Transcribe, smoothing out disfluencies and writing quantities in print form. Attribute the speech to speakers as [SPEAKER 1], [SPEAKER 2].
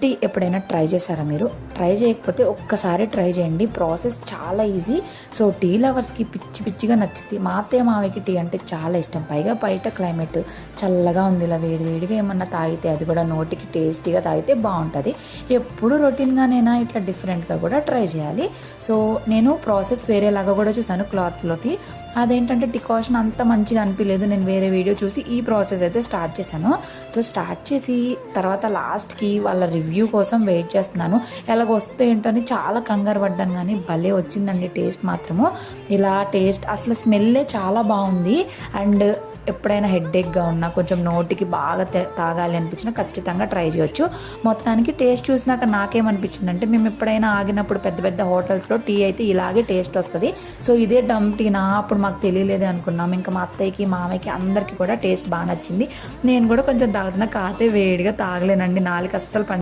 [SPEAKER 1] Tea ఎప్పుడైనా try చేశారా మీరు? ట్రై చేయకపోతే ఒక్కసారి ట్రై చేయండి. ప్రాసెస్ చాలా ఈజీ. సో టీ లవర్స్కి పిచ్చి పిచ్చిగా నచ్చుద్ది. మా అత్తయ్య మావయ్యకి టీ అంటే చాలా ఇష్టం. పైగా బయట క్లైమేట్ చల్లగా ఉంది, ఇలా వేడివేడిగా ఏమన్నా తాగితే అది కూడా నోటికి టేస్టీగా తాగితే బాగుంటుంది. ఎప్పుడు రొటీన్గానైనా ఇట్లా డిఫరెంట్గా కూడా ట్రై చేయాలి. సో నేను ప్రాసెస్ వేరేలాగా కూడా చూసాను క్లాత్లోకి. అదేంటంటే డికాషన్ అంత మంచిగా అనిపించలేదు. నేను వేరే వీడియో చూసి ఈ ప్రాసెస్ అయితే స్టార్ట్ చేశాను. సో స్టార్ట్ చేసి తర్వాత లాస్ట్కి వాళ్ళ రివ్యూ కోసం వెయిట్ చేస్తున్నాను. ఎలాగ వస్తే ఏంటో అని చాలా కంగారు పడ్డాను, కానీ భలే వచ్చిందండి టేస్ట్ మాత్రము. ఇలా టేస్ట్ అసలు స్మెల్లే చాలా బాగుంది. అండ్ ఎప్పుడైనా హెడ్ఏక్గా ఉన్నా, కొంచెం నోటికి బాగా తాగాలి అనిపించినా ఖచ్చితంగా ట్రై చేయొచ్చు. మొత్తానికి టేస్ట్ చూసినాక నాకేమనిపించిందంటే, మేము ఎప్పుడైనా ఆగినప్పుడు పెద్ద పెద్ద హోటల్స్లో టీ అయితే ఇలాగే టేస్ట్ వస్తుంది. సో ఇదే డమ్ టీనా, అప్పుడు మాకు తెలియలేదే అనుకున్నాం. ఇంకా మా అత్తయ్యకి మామయ్యకి అందరికీ కూడా టేస్ట్ బాగా నచ్చింది. నేను కూడా కొంచెం తాగుతున్నా, కాతే వేడిగా తాగలేనండి, నాలుగు అస్సలు